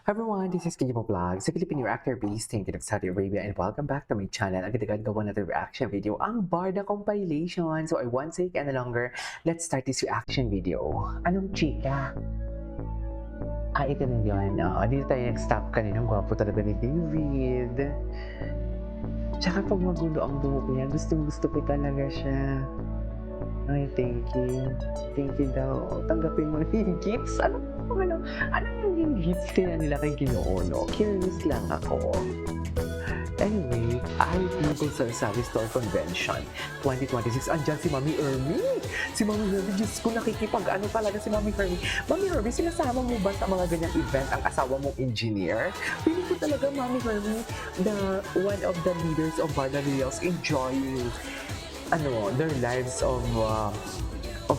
Hi everyone, this is Kijimo Vlog, sa Filipino actor based in Saudi Arabia, and welcome back to my channel. Agad-agad gawa natin reaction video, ang Barda compilation. So I won't take any longer, let's start this reaction video. Anong chika? Ito na yun. Dito tayo nag-stop kanina. Gwapo talaga ni David. Tsaka pag magulo ang buhok niya, gustong-gusto ko talaga siya. Ay, thank you. Thank you daw. Tanggapin mo yung gifts. Ano yung gifts kaya nila kay Ginoo? Curious lang ako. Anyway, tungkol sa Saudi Store Convention 2026, andyan si Mami Ermi. Si Mami Ermi, Diyos ko, nakikipag-ano talaga si Mami Ermi. Mami Ermi, sinasama mo ba sa mga ganyang event ang asawa mong engineer? Feeling ko talaga, Mami Ermi, one of the leaders of Barda Reals enjoying their lives of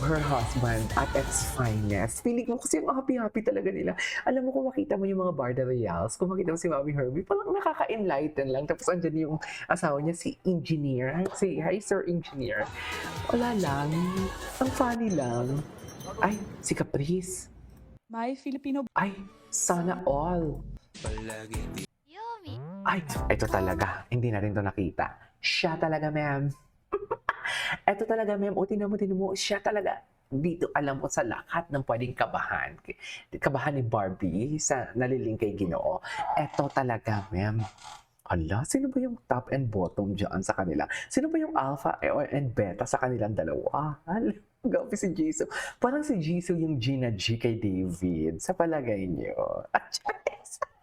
her husband at its finest. Feeling ko kasi yung happy-happy talaga nila. Alam mo, kung makita mo yung mga Barda Reals, kung makita mo si Mami Herbie, parang nakaka-enlighten lang. Tapos andyan yung asawa niya, si Engineer. Hi, Sir Engineer. Wala lang. Ang funny lang. Ay, si Caprice. My Filipino. Ay, sana all. Ay, ito talaga. Hindi natin to nakita. Siya talaga, ma'am. Eto talaga, ma'am. O, tinan mo, siya talaga. Dito, alam mo, sa lahat ng pwedeng kabahan. Kabahan ni Barbie sa naliling kay Ginoo. Eto talaga, ma'am. Ala, sino ba yung top and bottom dyan sa kanila? Sino ba yung alpha and beta sa kanilang dalawa? Gabi si Jisoo. Parang si Jisoo yung Gina G kay David. Sa palagay niyo.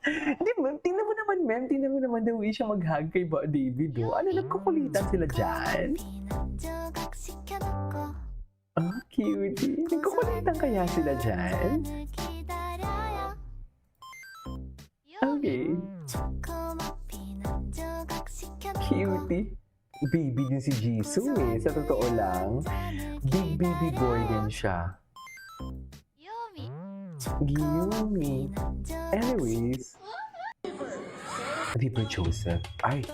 Hindi, ma'am. Tingnan mo naman, ma'am. Tingnan mo naman the way siya mag-hug kay David. Ano, nagkukulitan sila dyan? Cutie. Nagkukulitan kaya sila dyan? Okay. Cutie. Baby din si Jisoo eh. Sa totoo lang. Big baby boy din siya. Giyumi. Anyways. Di ba Joseph? Ay,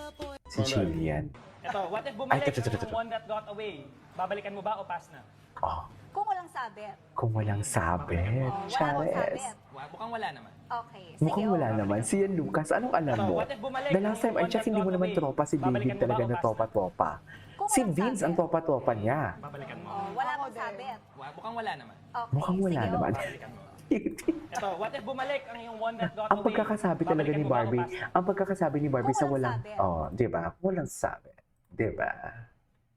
si Jillian. Ito, what if bumalik yung one that got away? Babalikan mo ba o pass na? Oh, Kung walang sabit. kung walang sabit. Wala bang Chares. sabit? Mukhang wala naman. Okay. Sige, Mukhang wala naman. Si Ian Lucas, anong alam Ito, mo? what if bumalik The last time I yung checked, one hindi that mo got naman away? tropa si David Babalikan mo ba talaga o na pass tropa-tropa. Kung Si walang Vince ang sabit. tropa-tropa niya. Babalikan mo. Wala bang sabit? Mukhang wala naman. Okay. Mukhang wala sige, naman. Babalikan mo. Ito, what if bumalik ang yung one that got Ang away? pagkakasabi talaga Babalikan ni mo ba o Barbie, pass na? ang pagkakasabi ni Barbie Kung sa walang walang, sabit. di ba? Walang sabi. Di ba?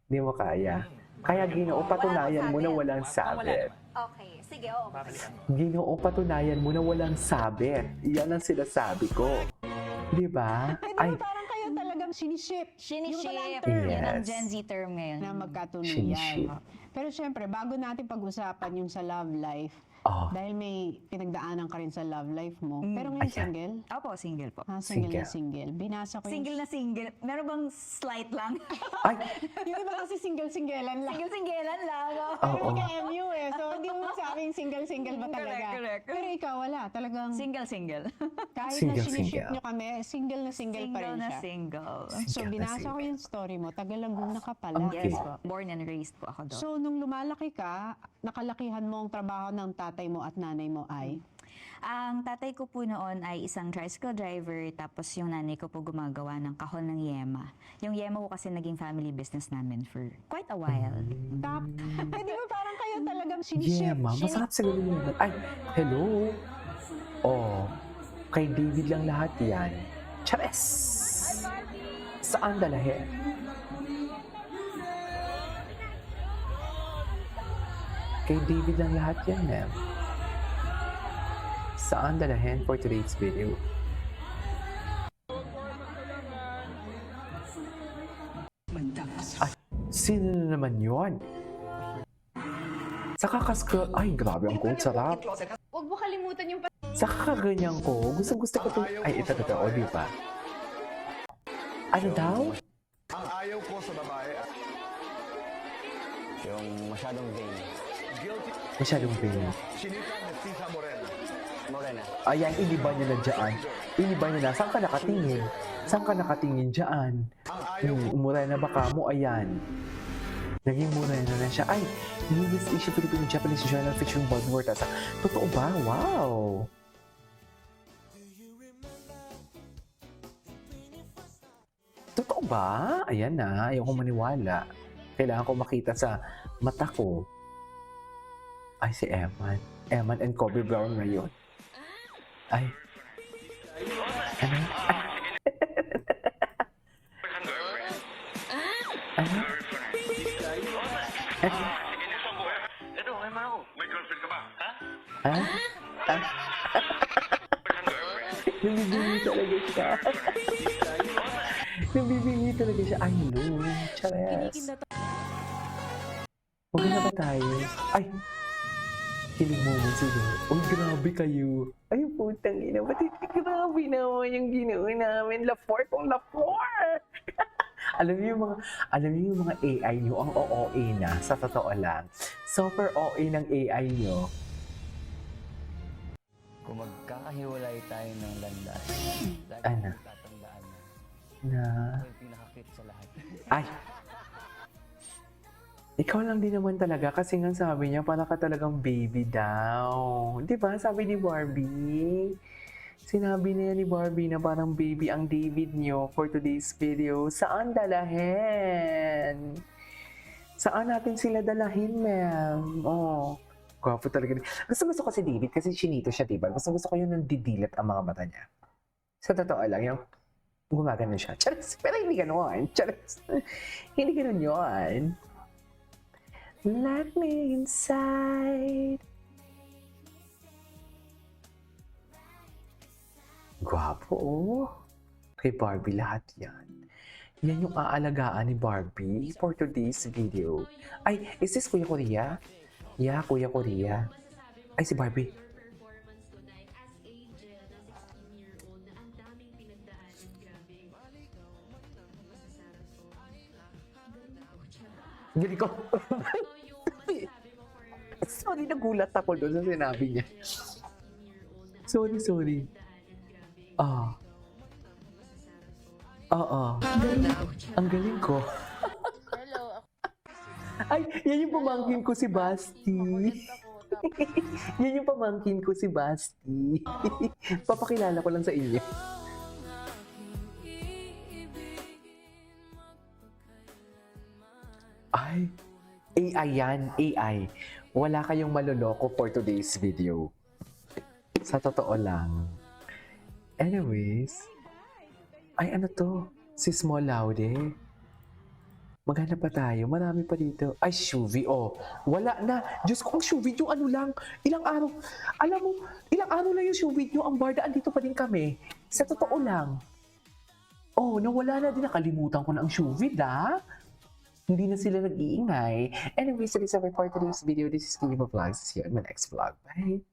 Di mo kaya. Kaya Ginoo, patunayan mo na walang Mukhang wala sabit. naman. Okay. Sige, oo. Babalikan mo. Ginoo, patunayan mo na walang sabit. Iyan ang sinasabi ko. Di ba? Ay, Parang kayo talagang siniship. Siniship. Yung term Yes. Yan ang Gen Z term ngayon. na magkatuloyan. Siniship. Pero syempre, bago natin pag-usapan yung sa love life, oh, dahil may pinagdaanan ka rin sa love life mo, pero ngayon Ayan. single? Opo, single po. Single na Single. single. Binasa ko Single na single. Meron bang slight lang? ay, yung iba kasi single-singlean lang. Single-singlean lang. oo. Ka-MU eh. So, hindi mo masabing single-single ba talaga? Correct. Pero ikaw, wala. Talagang Single-single. kahit Single, na siniship single. nyo kami, single na single pa rin Single na siya. single. So, Single na binasa ko single. yung story mo. Tagalanguna ka pala. Okay. Yes po. Born and raised po ako doon. So, nung lumalaki ka, nakalakihan mo ang trabaho ng tatay mo at nanay mo ay? Ang tatay ko po noon ay isang tricycle driver, tapos yung nanay ko po gumagawa ng kahon ng yema. Yung yema ko kasi naging family business namin for quite a while. Tap. Eh, di ba parang kayo talagang siniship? Yeah, ma'am. Masarap siguro yung... Ay, hello. Oh, kay David lang lahat yan. Chares! Saan dalahin? Kay David lang lahat yan, ma'am. Saan dalahin for today's video? Ay, sino na naman yun? Sa kakascroll... Ay, grabe ang quote. Sarap. Huwag mo kalimutan yung Sa kakaganyan ko, gusto ko to. Ay, ito, o, di ba? Ano daw? Ang ayaw ko sa babae, Yung masyadong vain. guilty Masyadong pain. sinika ni Tita Morena. Morena. Ayan, iniba niya na dyan. Iniba niya na. Saan ka nakatingin? Saan ka nakatingin dyan? Ang ayaw ko Umuray na baka mo, ayan. Naging morena na siya. Ay, newest issue Philippine Japanese journal featuring Baldwin Huerta. Totoo ba? Wow! Totoo ba? Ayan na, ayaw ko maniwala. Kailangan ko makita sa mata ko. Ay, si Eman. Eman and Kobe Brown ngayon. Ay. Ano? Ano? Ito, ay Mao. May girlfriend ka ba? Ha? Ha? Ha? Nabibingi talaga siya. Nabibingi talaga siya. Ay, no. Chares. Huwag na ba tayo? Ay! Kilig moment sila. Uy, grabe kayo. Ay, putang ina. Ba't grabe naman yung ginawa namin. Lafor kung lafor. alam niyo yung mga AI nyo, ang OOA na, sa totoo lang. Super OA ng AI nyo. Kung magkakahiwalay tayo ng landas, lagi Ano? kong tatandaan na Na, ako yung pinaka-cute sa lahat. ay! Ikaw lang din naman talaga kasi nga sabi niya para ka talagang baby daw. Di ba? Sabi ni Barbie. Sinabi niya ni Barbie na parang baby ang David niyo for today's video. Saan dalahin? Saan natin sila dalahin, ma'am? Oh, gwapo talaga. Gusto ko si David kasi chinito siya, diba? Gusto ko yung nandidilat ang mga mata niya. Sa totoo lang, yung gumagano siya. Charis! Pero hindi gano'n. Charis! Hindi gano'n yun. Let me inside. Gwapo, oh. Kay Barbie lahat yan. Yan yung aalagaan ni Barbie for today's video. Ay, is this Kuya Korea? Yeah, Kuya Korea. Ay, si Barbie. Galing ko. Sorry, nagulat ako doon sa sinabi niya. Sorry. Ah. Oo. Ang galing ko. Ay, yan yung pamangkin ko si Basti. Yan yung pamangkin ko si Basti. Papakilala ko lang sa inyo. Ay, AI yan, AI. Wala kayong maloloko for today's video. Sa totoo lang. Anyways, ay ano to? Si Small Laude. Maghanap pa tayo. Marami pa dito. Ay, Shuvi. Oh, wala na. Diyos ko, ang Shuvi yung ano lang. Ilang araw. Alam mo, ilang araw lang yung Shuvi nyo. Ang barda, andito pa din kami. Sa totoo lang. Oh, nawala na din. Nakalimutan ko na ang Shuvi, da. Hindi na sila nag-iingay. Anyways, that is all for today's video. This is Kiva Vlogs. See you in my next vlog. Bye!